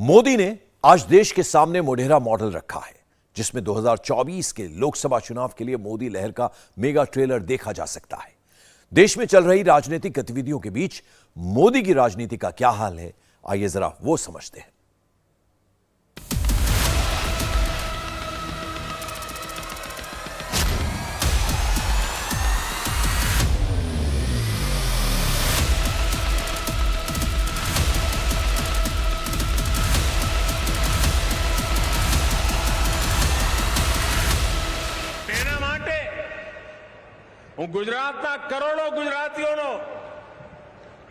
मोदी ने आज देश के सामने मोढेरा मॉडल रखा है, जिसमें 2024 के लोकसभा चुनाव के लिए मोदी लहर का मेगा ट्रेलर देखा जा सकता है। देश में चल रही राजनीतिक गतिविधियों के बीच मोदी की राजनीति का क्या हाल है, आइए जरा वो समझते हैं। હું ગુજરાતના કરોડો ગુજરાતીઓનો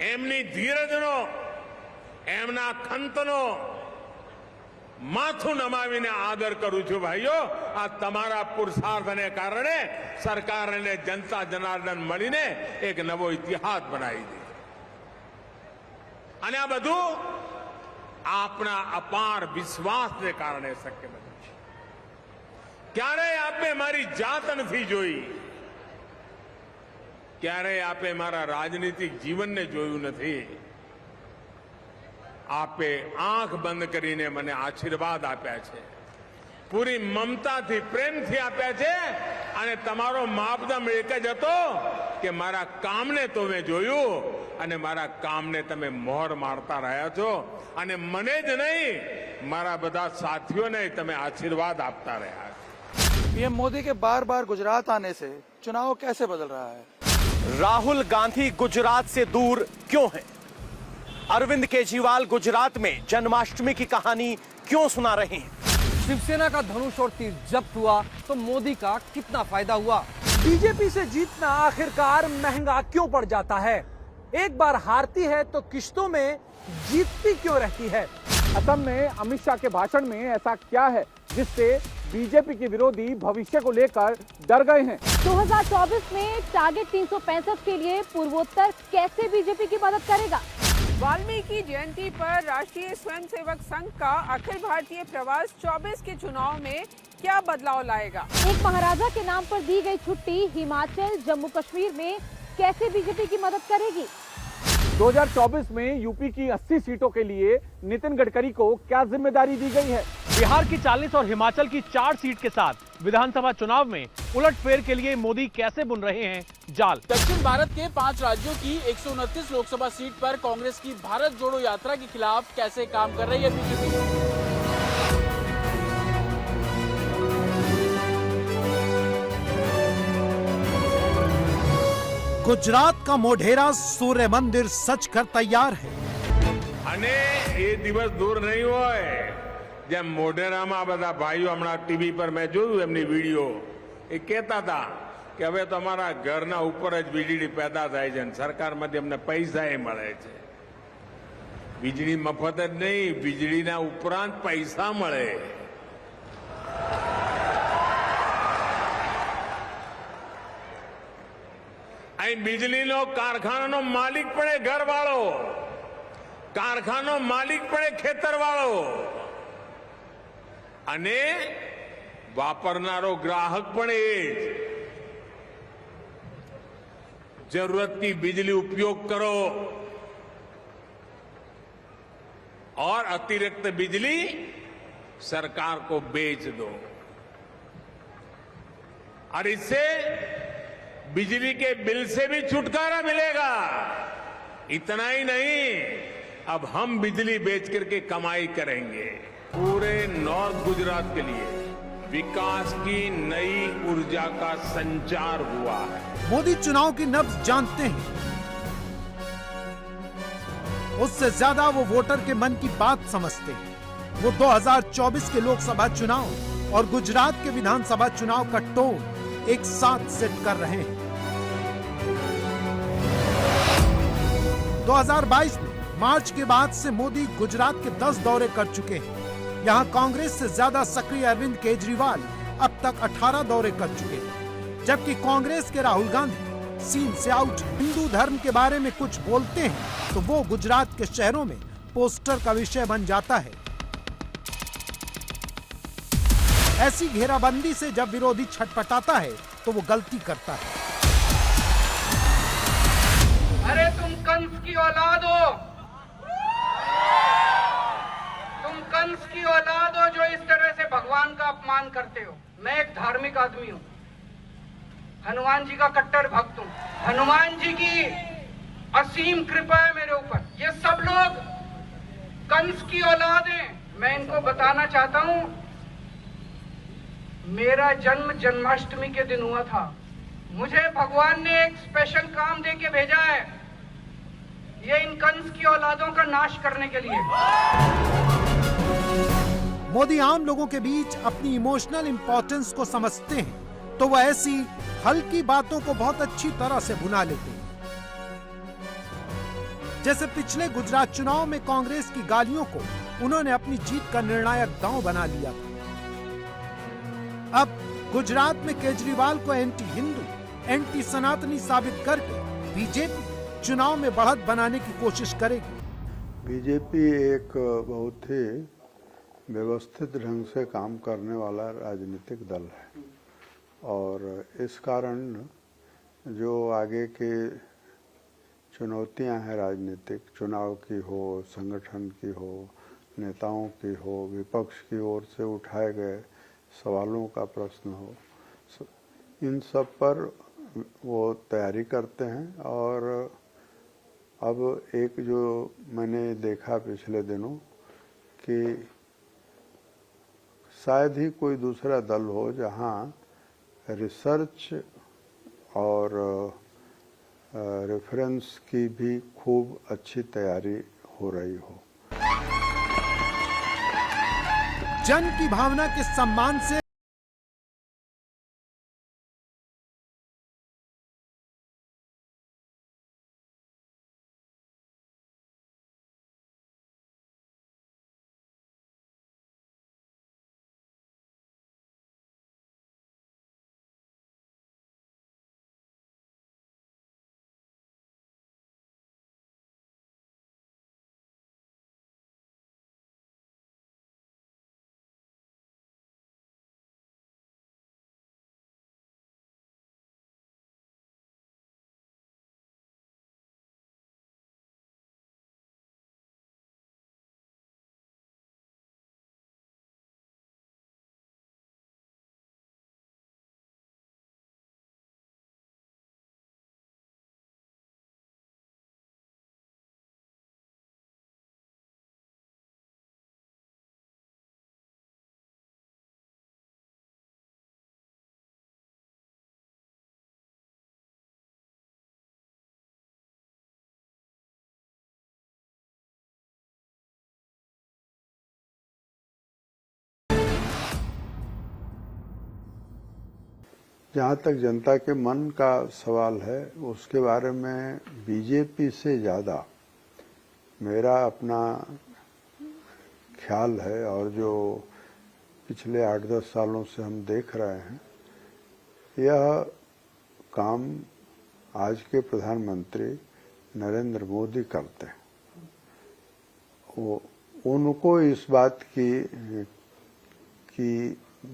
એમની ધીરજનો એમના ખંતનો માથું નમાવીને આદર કરું છું ભાઈઓ। આ તમારા પુરુષાર્થને કારણે સરકાર અને જનતા જનાર્દન મળીને એક નવો ઇતિહાસ બનાવી દે અને આ બધું આપના અપાર વિશ્વાસને કારણે શક્ય બન્યું છે। ક્યારેય આપે મારી જાત નથી જોઈ, ક્યારે આપે મારા રાજનીતિક જીવનને જોયું નથી। આપે આંખ બંધ કરીને મને આશીર્વાદ આપ્યા છે, પૂરી મમતાથી પ્રેમથી આપ્યા છે અને તમારો માપદંડ એક જ હતો કે મારા કામને તમે જોયું અને મારા કામને તમે મોહર મારતા રહ્યા છો અને મને જ નહીં મારા બધા સાથીઓને તમે આશીર્વાદ આપતા રહ્યા છો। पीएम मोदी के बार बार गुजरात आने से चुनाव कैसे बदल रहा है? राहुल गांधी गुजरात से दूर क्यों हैं? अरविंद केजरीवाल गुजरात में जन्माष्टमी की कहानी क्यों सुना रहे हैं? शिवसेना का धनुष और तीर जब्त हुआ तो मोदी का कितना फायदा हुआ? बीजेपी से जीतना आखिरकार महंगा क्यों पड़ जाता है? एक बार हारती है तो किश्तों में जीतती क्यों रहती है? असम में अमित शाह के भाषण में ऐसा क्या है जिससे बीजेपी के विरोधी भविष्य को लेकर डर गए हैं? 2024 में टारगेट 365 के लिए पूर्वोत्तर कैसे बीजेपी की मदद करेगा? वाल्मीकि जयंती पर राष्ट्रीय स्वयंसेवक संघ का अखिल भारतीय प्रवास 24 के चुनाव में क्या बदलाव लाएगा? एक महाराजा के नाम पर दी गई छुट्टी हिमाचल जम्मू कश्मीर में कैसे बीजेपी की मदद करेगी? 2024 में यूपी की 80 सीटों के लिए नितिन गडकरी को क्या जिम्मेदारी दी गई है? बिहार की 40 और हिमाचल की 4 सीट के साथ विधानसभा चुनाव में उलटफेर के लिए मोदी कैसे बुन रहे हैं जाल? दक्षिण भारत के 5 राज्यों की 129 लोकसभा सीट पर कांग्रेस की भारत जोड़ो यात्रा के खिलाफ कैसे काम कर रही है बीजेपी? गुजरात का मोढेरा सूर्य मंदिर सच कर तैयार है અને એ દિવસ દૂર નહીં હોય જેમ મોઢેરામાં બધા ભાઈઓ હમણાં ટીવી પર મેં જોયું એમની વિડીયો, એ કહેતા હતા કે હવે તો અમારા ઘરના ઉપર જ વીજળી પેદા થાય છે, સરકારમાંથી અમને પૈસા મળે છે। વીજળી મફત જ નહીં, વીજળીના ઉપરાંત પૈસા મળે। અહીં વીજળીનો કારખાનાનો માલિક પણ એ ઘરવાળો, कारखानो मालिक पड़े खेतर वालों अने वापरनारो ग्राहक पड़े जरूरत की बिजली उपयोग करो और अतिरिक्त बिजली सरकार को बेच दो और इससे बिजली के बिल से भी छुटकारा मिलेगा। इतना ही नहीं, अब हम बिजली बेच करके कमाई करेंगे। पूरे नॉर्थ गुजरात के लिए विकास की नई ऊर्जा का संचार हुआ है। मोदी चुनाव की नब्ज जानते हैं, उससे ज्यादा वो वोटर के मन की बात समझते हैं। वो 2024 के लोकसभा चुनाव और गुजरात के विधानसभा चुनाव का टोन एक साथ सेट कर रहे हैं। 2022 में मार्च के बाद से मोदी गुजरात के 10 दौरे कर चुके हैं। यहां कांग्रेस से ज्यादा सक्रिय अरविंद केजरीवाल अब तक 18 दौरे कर चुके हैं, जबकि कांग्रेस के राहुल गांधी सीन से आउट। हिंदू धर्म के बारे में कुछ बोलते हैं तो वो गुजरात के शहरों में पोस्टर का विषय बन जाता है। ऐसी घेराबंदी से जब विरोधी छटपटाता है तो वो गलती करता है। अरे तुम कंस की औलाद हो, तुम कंस की औलाद हो जो इस तरह से भगवान का अपमान करते हो। मैं एक धार्मिक आदमी हूँ, हनुमान जी का कट्टर भक्त हूँ, हनुमान जी की असीम कृपा है मेरे ऊपर। ये सब लोग कंस की औलाद हैं। मैं इनको बताना चाहता हूँ, मेरा जन्म जन्माष्टमी के दिन हुआ था। मुझे भगवान ने एक स्पेशल काम देके भेजा है, ये इन कंस की औलादों का नाश करने के लिए। मोदी आम लोगों के बीच अपनी इमोशनल इंपॉर्टेंस को समझते हैं, तो वह ऐसी हल्की बातों को बहुत अच्छी तरह से भुना लेते हैं। जैसे पिछले गुजरात चुनाव में कांग्रेस की गालियों को उन्होंने अपनी जीत का निर्णायक दांव बना लिया था। अब गुजरात में केजरीवाल को एंटी हिंदू, एंटी सनातनी साबित करके बीजेपी चुनाव में बढ़त बनाने की कोशिश करेगी। बीजेपी एक बहुत ही व्यवस्थित ढंग से काम करने वाला राजनीतिक दल है और इस कारण जो आगे की चुनौतियां हैं राजनीतिक, चुनाव की हो, संगठन की हो, नेताओं की हो, विपक्ष की ओर से उठाए गए सवालों का प्रश्न हो, इन सब पर वो तैयारी करते हैं। और अब एक जो मैंने देखा पिछले दिनों कि शायद ही कोई दूसरा दल हो जहां रिसर्च और रेफरेंस की भी खूब अच्छी तैयारी हो रही हो। जन की भावना के सम्मान से जहाँ तक जनता के मन का सवाल है उसके बारे में बीजेपी से ज़्यादा मेरा अपना ख्याल है और जो पिछले 8-10 सालों से हम देख रहे हैं, यह काम आज के प्रधानमंत्री नरेंद्र मोदी करते हैं। वो उनको इस बात की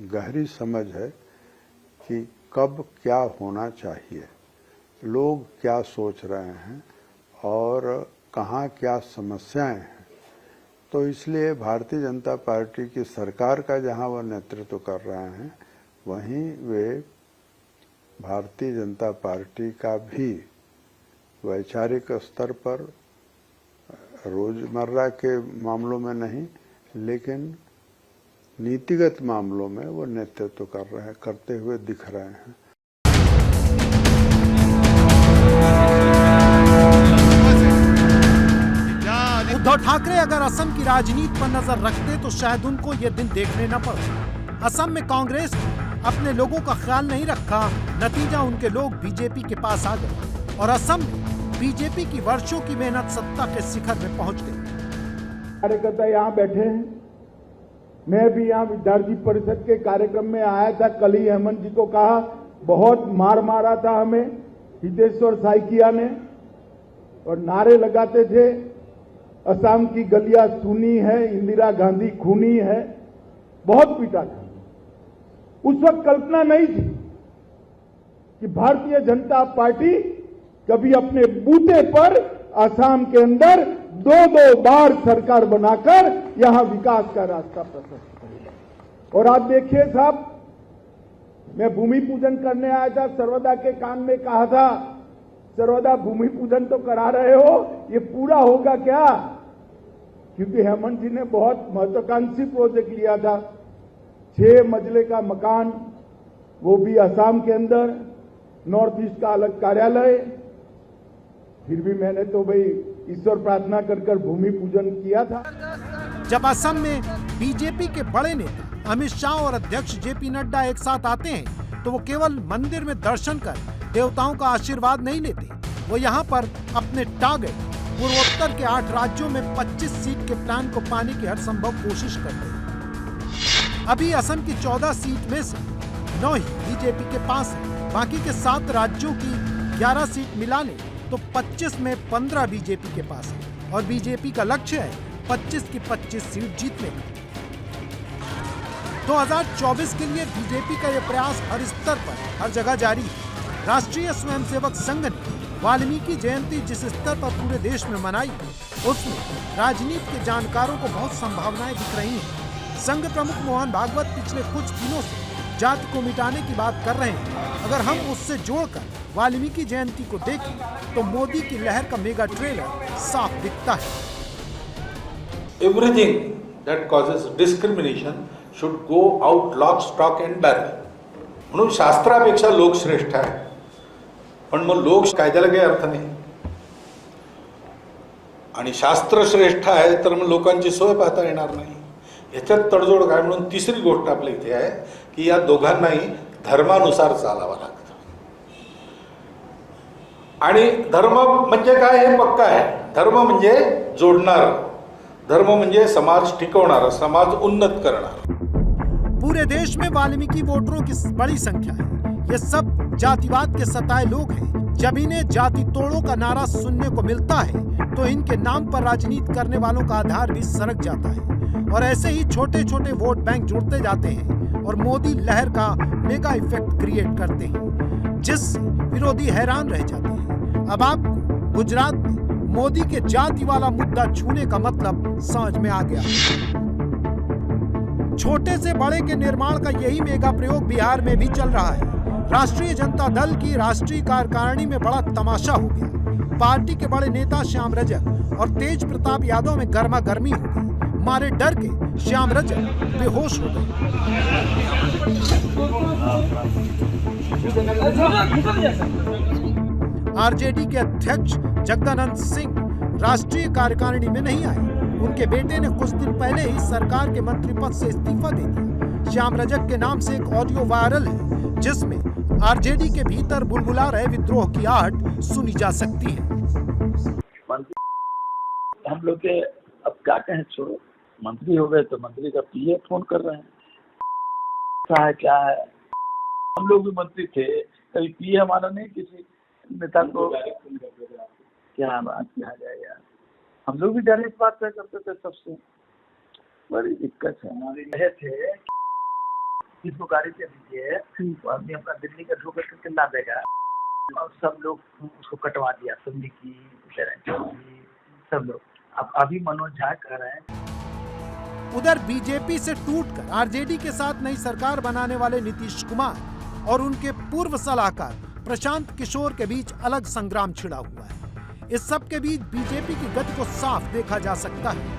गहरी समझ है कि कब क्या होना चाहिए, लोग क्या सोच रहे हैं और कहाँ क्या समस्याएं हैं। तो इसलिए भारतीय जनता पार्टी की सरकार का जहाँ वह नेतृत्व कर रहे हैं, वहीं वे भारतीय जनता पार्टी का भी वैचारिक स्तर पर रोजमर्रा के मामलों में नहीं लेकिन नीतिगत मामलों में वो नेतृत्व करते हुए दिख रहे हैं। उद्धव ठाकरे अगर असम की राजनीति पर नजर रखते तो शायद उनको ये दिन देखने न पड़ते। असम में कांग्रेस अपने लोगों का ख्याल नहीं रखा, नतीजा उनके लोग बीजेपी के पास आ गए और असम में बीजेपी की वर्षों की मेहनत सत्ता के शिखर में पहुंच गई। कार्यकर्ता यहाँ बैठे हैं, मैं भी यहाँ विद्यार्थी परिषद के कार्यक्रम में आया था। कल ही हेमंत जी को कहा, बहुत मार मारा था हमें हितेश्वर साइकिया ने और नारे लगाते थे असम की गलियां सूनी है, इंदिरा गांधी खूनी है, बहुत पीटा था। उस वक्त कल्पना नहीं थी कि भारतीय जनता पार्टी कभी अपने बूते पर असम के अंदर दो बार सरकार बनाकर यहां विकास का रास्ता प्रशस्त करेगा। और आप देखिए साहब, मैं भूमि पूजन करने आया था, सर्वदा के कान में कहा था, सर्वदा भूमि पूजन तो करा रहे हो, ये पूरा होगा क्या? क्योंकि हेमंत जी ने बहुत महत्वाकांक्षी प्रोजेक्ट लिया था, 6 मंजिले का मकान, वो भी असम के अंदर, नॉर्थ ईस्ट का अलग कार्यालय। फिर भी मैंने तो भाई ईश्वर प्रार्थना कर भूमि पूजन किया था। जब असम में बीजेपी के बड़े नेता अमित शाह और अध्यक्ष जेपी नड्डा एक साथ आते हैं तो वो केवल मंदिर में दर्शन कर देवताओं का आशीर्वाद नहीं लेते, वो यहाँ पर अपने टारगेट पूर्वोत्तर के 8 राज्यों में 25 सीट के प्लान को पाने की हर संभव कोशिश करते हैं। अभी असम की 14 सीट में से 9 ही बीजेपी के पास है, बाकी के 7 राज्यों की 11 सीट मिलाने तो 25 में 15 बीजेपी के पास है और बीजेपी का लक्ष्य है 25 की 25 सीट जीतने का। 2024 के लिए बीजेपी का यह प्रयास हर स्तर पर, हर जगह जारी है। राष्ट्रीय स्वयंसेवक संघ ने वाल्मीकि जयंती जिस स्तर पर पूरे देश में मनाई, उसमें राजनीति के जानकारों को बहुत संभावनाएं दिख रही हैं। संघ प्रमुख मोहन भागवत पिछले कुछ दिनों से जाति को मिटाने की बात कर रहे हैं। अगर हम उससे जोड़कर वाल्मीकि जयंती को देखें तो मोदी की लहर का मेगा ट्रेलर साफ दिखता है। Everything that causes discrimination should go out lock, stock and barrel. म्हणून शास्त्रापेक्षा लोक श्रेष्ठ आहे, पण मग लोक कायद्याला काही अर्थ नाही आणि शास्त्र श्रेष्ठ आहे तर मग लोकांची सोय पाहता येणार नाही। याच्यात तडजोड काय म्हणून तिसरी गोष्ट आपल्या इथे आहे की या दोघांनाही धर्मानुसार चालावं लागतं आणि धर्म म्हणजे काय हे पक्का आहे। धर्म म्हणजे जोडणार, धर्म म्हणजे समाज टिकवणार, समाज उन्नत करणार। पूरे देश में वाल्मीकि वोटरों की बड़ी संख्या है। ये सब जातिवाद के सताए लोग हैं। जब इन्हें जाति तोड़ो का नारा सुनने को मिलता है तो इनके नाम पर राजनीति करने वालों का आधार भी सरक जाता है और ऐसे ही छोटे छोटे वोट बैंक जुड़ते जाते हैं और मोदी लहर का मेगा इफेक्ट क्रिएट करते हैं, जिससे विरोधी हैरान रह जाते हैं। अब आपको गुजरात में मोदी के जाति वाला मुद्दा छूने का मतलब समझ में आ गया। छोटे से बड़े के निर्माण का यही मेगा प्रयोग बिहार में भी चल रहा है। राष्ट्रीय जनता दल की राष्ट्रीय कार्यकारिणी में बड़ा तमाशा हो गया। पार्टी के बड़े नेता श्याम रजक और तेज प्रताप यादव में गर्मा गर्मी हो गई। मारे डर के श्याम रजक बेहोश हो गए। आरजेडी के अध्यक्ष जगदानंद सिंह राष्ट्रीय कार्यकारिणी में नहीं आए। उनके बेटे ने कुछ दिन पहले ही सरकार के मंत्री पद से इस्तीफा दे दिया। श्याम रजक के नाम से एक ऑडियो वायरल है जिसमें आरजेडी के भीतर बुलबुला रहे विद्रोह की आहट सुनी जा सकती है। हम लोग के अब क्या कहें, छोड़ो, मंत्री हो गए तो मंत्री का पीए फोन कर रहे हैं, क्या है। हम लोग भी मंत्री थे, कभी पीए हमारा नहीं किसी नेता को, क्या बात किया जाए यार। हम लोग भी डायरेक्ट बात करते थे सबसे, बड़ी दिक्कत है। रहे थे किसको गाड़ी दे दीजिए, तो आदमी अपना दिल्ली का ठोकर करके ला देगा और सब लोग उसको कटवा दिया, सुन्नी की सब लोग। अब अभी मनोज झा कह रहे हैं। उधर बीजेपी से टूटकर आरजेडी के साथ नई सरकार बनाने वाले नीतीश कुमार और उनके पूर्व सलाहकार प्रशांत किशोर के बीच अलग संग्राम छिड़ा हुआ है। इस सब के बीच बीजेपी की गति को साफ देखा जा सकता है।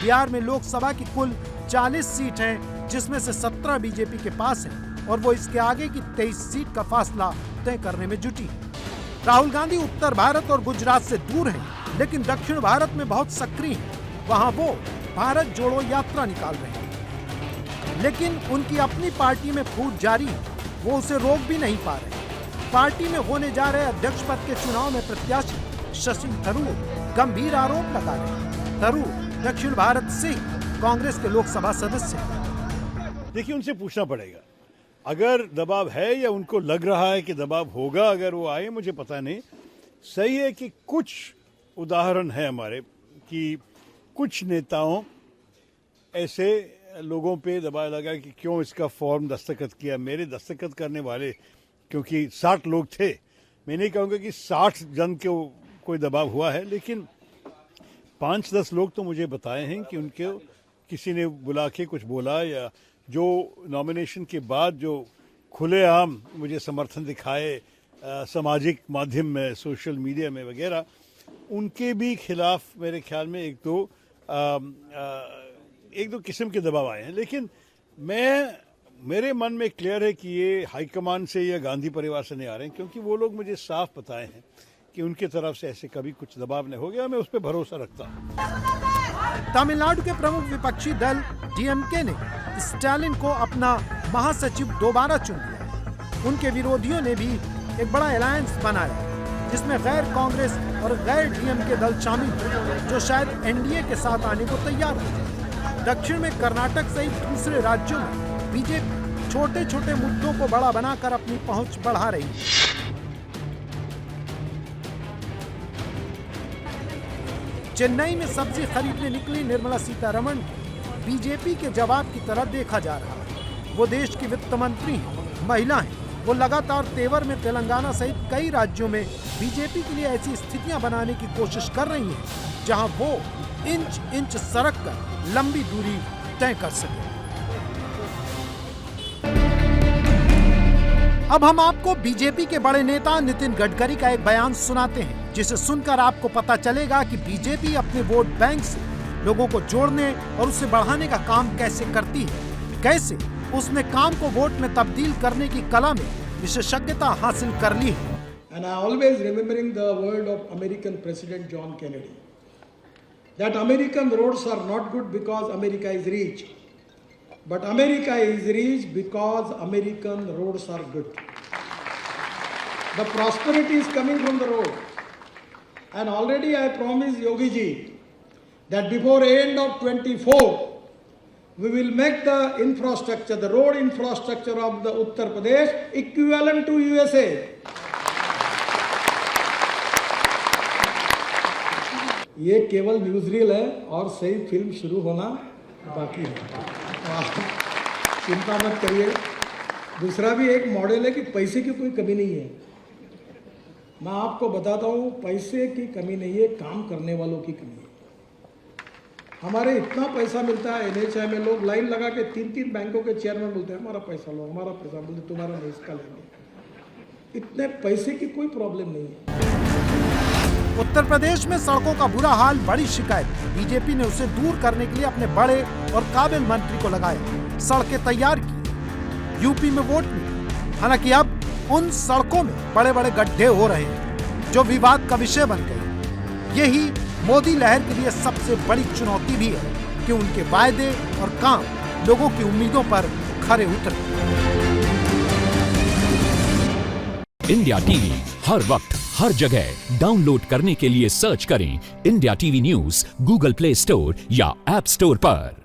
बिहार में लोकसभा की कुल 40 सीट हैं, जिसमें से 17 बीजेपी के पास हैं और वो इसके आगे की 23 सीट का फासला तय करने में जुटी है। राहुल गांधी उत्तर भारत और गुजरात से दूर हैं, लेकिन दक्षिण भारत में बहुत सक्रिय हैं। वहां वो भारत जोड़ो यात्रा निकाल रहे हैं, लेकिन उनकी अपनी पार्टी में फूट जारी है, वो उसे रोक भी नहीं पा रहे। पार्टी में होने जा रहे अध्यक्ष पद के चुनाव में प्रत्याशी शशि थरूर गंभीर आरोप लगा रहे हैं। थरूर दक्षिण भारत से कांग्रेस के लोकसभा सदस्य हैं। देखिए, उनसे पूछना पड़ेगा अगर दबाव है या उनको लग रहा है कि दबाव होगा, अगर वो आए, मुझे पता नहीं। सही है कि कुछ उदाहरण है हमारे कि कुछ नेताओं ऐसे लोगों पे दबाव लगा कि क्यों इसका फॉर्म दस्तखत किया। मेरे दस्तखत करने वाले क्योंकि 60 लोग थे, मैं नहीं कहूँगा कि 60 जन के कोई दबाव हुआ है, लेकिन 5-10 लोग तो मुझे बताए हैं कि उनके किसी ने बुला के कुछ बोला, या जो नॉमिनेशन के बाद जो खुलेआम मुझे समर्थन दिखाए सामाजिक माध्यम में, सोशल मीडिया में वगैरह, उनके भी खिलाफ मेरे ख्याल में एक दो किस्म के दबाव आए हैं। लेकिन मेरे मन में क्लियर है कि ये हाईकमान से या गांधी परिवार से नहीं आ रहे हैं, क्योंकि वो लोग मुझे साफ बताए हैं कि उनके तरफ से ऐसे कभी कुछ दबाव नहीं हो गया। मैं उस पर भरोसा रखता हूँ। तमिलनाडु के प्रमुख विपक्षी दल डीएमके ने स्टालिन को अपना महासचिव दोबारा चुन लिया। उनके विरोधियों ने भी एक बड़ा अलायंस बनाया, जिसमें गैर कांग्रेस और गैर डीएमके दल शामिल हैं, जो शायद एनडीए के साथ आने को तैयार हैं। दक्षिण में कर्नाटक सहित दूसरे राज्यों में बीजेपी छोटे छोटे मुद्दों को बड़ा बनाकर अपनी पहुंच बढ़ा रही है। चेन्नई में सब्जी खरीदने निकली निर्मला सीतारमण बीजेपी के जवाब की तरह देखा जा रहा है। वो देश की वित्त मंत्री हैं, महिला हैं। वो लगातार तेवर में तेलंगाना सहित कई राज्यों में बीजेपी के लिए ऐसी स्थितियां बनाने की कोशिश कर रही हैं जहां वो इंच इंच सरक कर लंबी दूरी तय कर सके। अब हम आपको बीजेपी के बड़े नेता नितिन गडकरी का एक बयान सुनाते हैं, जिसे सुनकर आपको पता चलेगा कि बीजेपी अपने वोट बैंक से लोगों को जोड़ने और उसे बढ़ाने का काम कैसे करती है, कैसे उसने काम को वोट में तब्दील करने की कला में विशेषज्ञता हासिल कर ली है। And I always remembering the word of American President John Kennedy, that American roads are not good because America is rich, but America is rich because American roads are good. The prosperity is coming from the road, and already I promised Yogi ji that before end of 24 we will make the infrastructure, the road infrastructure of the Uttar Pradesh equivalent to USA. ये केवल news reel है और सही film शुरू होना बाकी है, चिंता मत करिए। दूसरा भी एक मॉडल है कि पैसे की कोई कमी नहीं है। मैं आपको बताता हूँ, पैसे की कमी नहीं है, काम करने वालों की कमी है। हमारे इतना पैसा मिलता है NHI में, लोग लाइन लगा के 3-3 बैंकों के चेयरमैन बोलते हैं हमारा पैसा लो, हमारा पैसा, बोलते तुम्हारा नहीं, इसका लेंगे। इतने पैसे की कोई प्रॉब्लम नहीं है। उत्तर प्रदेश में सड़कों का बुरा हाल बड़ी शिकायत। बीजेपी ने उसे दूर करने के लिए अपने बड़े और काबिल मंत्री को लगाया, सड़कें तैयार की, यूपी में वोट मिले। हालांकि अब उन सड़कों में बड़े बड़े गड्ढे हो रहे हैं जो विवाद का विषय बन गए। यही मोदी लहर के लिए सबसे बड़ी चुनौती भी है कि उनके वायदे और काम लोगों की उम्मीदों पर खरे उतरे। इंडिया टीवी हर वक्त हर जगह डाउनलोड करने के लिए सर्च करें India TV news Google play store या ऐप स्टोर पर।